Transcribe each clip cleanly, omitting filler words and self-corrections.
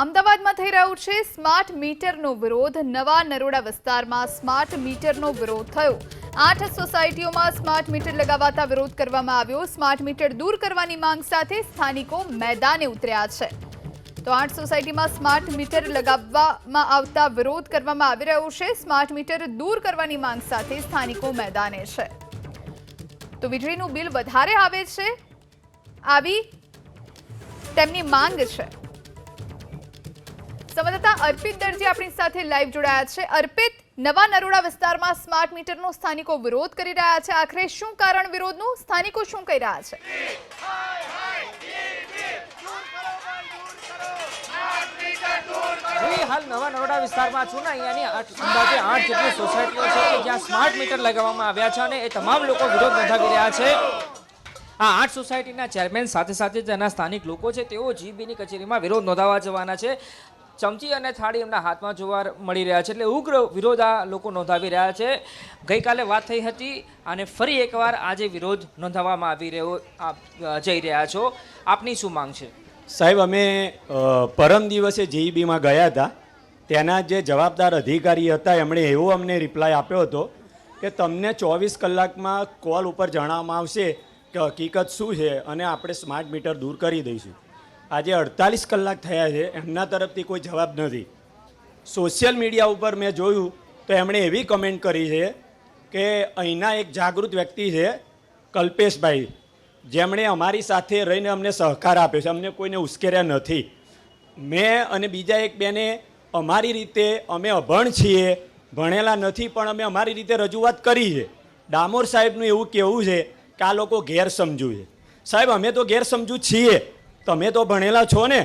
અમદાવાદમાં થઈ રહ્યું છે સ્માર્ટ મીટરનો વિરોધ। નવા નરોડા વિસ્તારમાં સ્માર્ટ મીટરનો વિરોધ થયો। 8 સોસાયટીઓમાં સ્માર્ટ મીટર લગાવતા વિરોધ કરવામાં આવ્યો। સ્માર્ટ મીટર દૂર કરવાની માંગ સાથે સ્થાનિકો મેદાને ઉતર્યા છે। તો 8 સોસાયટીમાં સ્માર્ટ મીટર લગાવવામાં આવતા વિરોધ કરવામાં આવી રહ્યો છે। સ્માર્ટ મીટર દૂર કરવાની માંગ સાથે સ્થાનિકો મેદાને છે। તો વીજળીનું બિલ વધારે આવે છે, આવી તેમની માંગ છે। સંવાદદાતા અર્પિત દરજી આપણી સાથે લાઈવ જોડાયા છે। અર્પિત, નવા નરોડા વિસ્તારમાં સ્માર્ટ મીટરનો સ્થાનિકો વિરોધ કરી રહ્યા છે। આખરે શું કારણ વિરોધનું? સ્થાનિકો શું કહી રહ્યા છે? હાલ નવા નરોડા વિસ્તારમાં છું ને, અહીંયાની અંદાજે 8 જેટલી સોસાયટીઓ છે કે જ્યાં સ્માર્ટ મીટર લગાવવામાં આવ્યા છે અને એ તમામ લોકો વિરોધ નોંધાવી રહ્યા છે। આ 8 સોસાયટીના ચેરમેન સાથે સાથે જેના સ્થાનિક લોકો છે તેઓ જીબીની કચેરીમાં વિરોધ નોંધાવવા જવાના છે। ચમચી અને થાળી એમના હાથમાં જોવા મળી રહ્યા છે, એટલે ઉગ્ર વિરોધ આ લોકો નોંધાવી રહ્યા છે। ગઈકાલે વાત થઈ હતી અને ફરી એકવાર આજે વિરોધ નોંધાવવામાં જઈ રહ્યા છો। આપની શું માંગ છે? સાહેબ, અમે પરમ દિવસે જીઈબીમાં ગયા હતા। ત્યાંના જે જવાબદાર અધિકારી હતા એમણે એવો અમને રિપ્લાય આપ્યો હતો કે તમને 24 કલાકમાં કોલ ઉપર જણાવવામાં આવશે કે હકીકત શું છે અને આપણે સ્માર્ટ મીટર દૂર કરી દઈશું। આજે 48 કલાક થયા છે, એમના તરફથી કોઈ જવાબ નથી। સોશિયલ મીડિયા ઉપર મેં જોયું તો એમણે એવી કમેન્ટ કરી છે કે અહીંના એક જાગૃત વ્યક્તિ છે કલ્પેશભાઈ, જેમણે અમારી સાથે રહીને અમને સહકાર આપ્યો છે, અમને કોઈને ઉશ્કેર્યા નથી। મેં અને બીજા એક બેને અમારી રીતે, અમે અભણ છીએ, ભણેલા નથી, પણ અમે અમારી રીતે રજૂઆત કરી છે। ડામોર સાહેબનું એવું કહેવું છે કે આ લોકો ગેરસમજુ છે। સાહેબ, અમે તો ગેરસમજુ છીએ, તમે તો ભણેલા છો ને।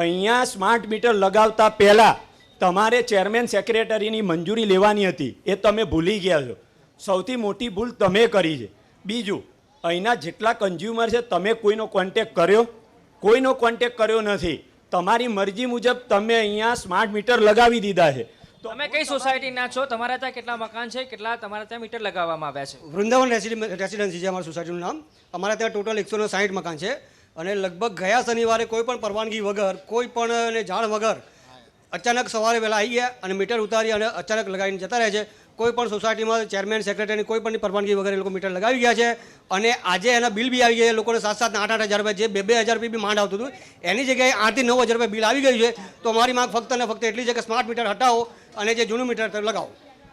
અહીંયા સ્માર્ટ મીટર લગાવતા પહેલાં તમારે ચેરમેન સેક્રેટરીની મંજૂરી લેવાની હતી, એ તમે ભૂલી ગયા છો। સૌથી મોટી ભૂલ તમે કરી છે। બીજું, અહીંના જેટલા કન્ઝ્યુમર છે તમે કોઈનો કોન્ટેક કર્યો? કોઈનો કોન્ટેક કર્યો નથી। તમારી મરજી મુજબ તમે અહીંયા સ્માર્ટ મીટર લગાવી દીધા છે। તમે કઈ સોસાયટીના છો? તમારા ત્યાં કેટલા મકાન છે? કેટલા તમારા ત્યાં મીટર લગાવવામાં આવ્યા છે? વૃંદાવન રેસિડેન્સી છે અમારા સોસાયટીનું નામ। અમારા ત્યાં ટોટલ 160 મકાન છે અને લગભગ ગયા શનિવારે કોઈ પણ પરવાનગી વગર, કોઈ પણ જાણ વગર અચાનક સવારે વહેલા આવી ગયા અને મીટર ઉતારી અને અચાનક લગાવીને જતા રહે છે। કોઈ પણ સોસાયટીમાં ચેરમેન સેક્રેટરીની કોઈ પણ પરવાનગી વગર એ લોકો મીટર લગાવી ગયા છે અને આજે એના બિલ બી આવી ગયા છે। લોકોને 7-7 ને 8-8 હજાર રૂપિયા, જે 2-2 હજાર રૂપિયા બી માંડ આવતું હતું, એની જગ્યાએ 8 થી 9 હજાર રૂપિયા બિલ આવી ગયું છે। તો અમારી માંગ ફક્ત અને ફક્ત એટલી છે કે સ્માર્ટ મીટર હટાવો અને જે જૂનું મીટર લગાવો।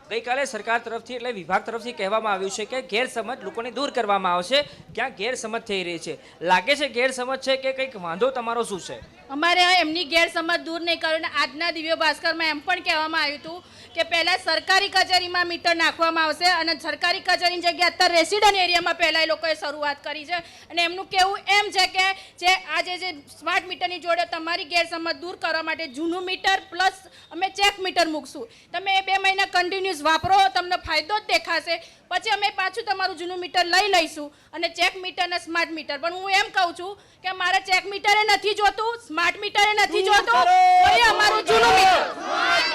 ગઈકાલે સરકાર તરફથી એટલે વિભાગ તરફથી કહેવામાં આવ્યું છે કે ગેરસમજ લોકોને દૂર કરવામાં આવશે। ક્યાં ગેરસમજ થઈ રહી છે? લાગે છે ગેરસમજ છે કે કંઈક વાંધો તમારો શું છે? અમારે એમની ગેરસમજ દૂર નહીં કરે। આજના દિવ્ય ભાસ્કરમાં એમ પણ કહેવામાં આવ્યું હતું કે પહેલાં સરકારી કચેરીમાં મીટર નાખવામાં આવશે અને સરકારી કચેરીની જગ્યાએ અત્યારે રેસિડન્ટ એરિયામાં પહેલાં એ લોકોએ શરૂઆત કરી છે અને એમનું કહેવું એમ છે કે જે આજે જે સ્માર્ટ મીટરની જોડે તમારી ગેરસમજ દૂર કરવા માટે જૂનું મીટર પ્લસ અમે ચેક મીટર મૂકશું। તમે એ 2 મહિના કન્ટિન્યુઅસ વાપરો, તમને ફાયદો જ દેખાશે। પછી અમે પાછું તમારું જૂનું મીટર લઈ લઈશું અને ચેક મીટર અને સ્માર્ટ મીટર। પણ હું એમ કહું છું કે મારે ચેક મીટરે નથી જોતું, સ્માર્ટ મીટરે નથી જોતું, એ અમારું જૂનું મીટર,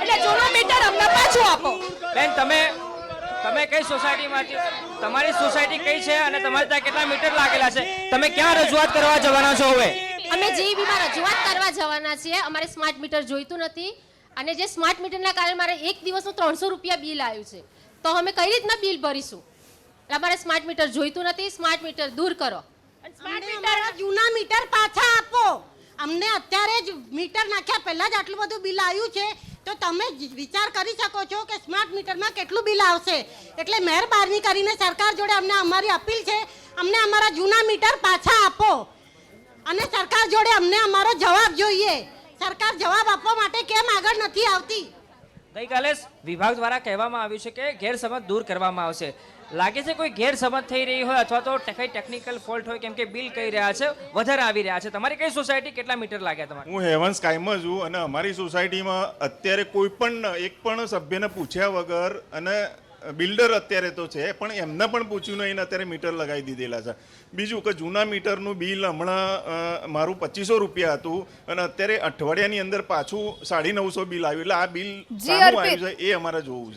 એટલે જૂનું મીટર અમને પાછું આપો। બેન, તમે કઈ સોસાયટીમાંથી? તમારી સોસાયટી કઈ છે અને તમારે ત્યાં કેટલા મીટર લાગેલા છે? તમે ક્યાં રજૂઆત કરવા જવાના છો હવે? અમે જીઈબીમાં રજૂઆત કરવા જવાના છીએ। અમારે સ્માર્ટ મીટર જોઈતું નથી અને જે સ્માર્ટ મીટરના કારણે મારે એક દિવસનું 300 રૂપિયા બિલ આવ્યું છે, તો અમે કઈ રીતના બિલ ભરીશું? અમારે સ્માર્ટ મીટર જોઈતું નથી, સ્માર્ટ મીટર દૂર કરો। સ્માર્ટ મીટર જૂના મીટર પાછા આપો અમને। અત્યારે જ મીટર નાખ્યા પહેલા જ આટલું બધું બિલ આવ્યું છે, તો તમે વિચાર કરી શકો છો કે સ્માર્ટ મીટરમાં કેટલું બિલ આવશે। એટલે મહેરબાની કરીને સરકાર જોડે અમને અમારી અપીલ છે, અમને અમારા જૂના મીટર પાછા આપો અને સરકાર જોડે અમને અમારો જવાબ જોઈએ। સરકાર જવાબ આપવા માટે કેમ આગળ નથી આવતી? ગઈકાલે વિભાગ દ્વારા કહેવામાં આવ્યું છે કે ગેરસમજ દૂર કરવામાં આવશે। લાગે છે કોઈ ગેરસમજ થઈ રહી હોય અથવા તો કઈ ટેકનિકલ ફોલ્ટ હોય, કેમ કે બિલ કહી રહ્યા છે વધારે આવી રહ્યા છે। તમારી કઈ સોસાયટી કેટલા મીટર લાગ્યા તમારે? હું હેવન્સ કાયમાં છું અને અમારી સોસાયટીમાં અત્યારે કોઈ પણ એક પણ સભ્યને પૂછ્યા વગર, અને બિલ્ડર અત્યારે તો છે પણ એમને પણ પૂછ્યું નહીં, અત્યારે મીટર લગાવી દીધેલા છે। બીજું કે જૂના મીટરનું બિલ હમણાં મારું 2500 રૂપિયા હતું અને અત્યારે અઠવાડિયાની અંદર પાછું 950 બિલ આવ્યું। એટલે આ બિલ સારું આવ્યું છે એ અમારે જોવું છે।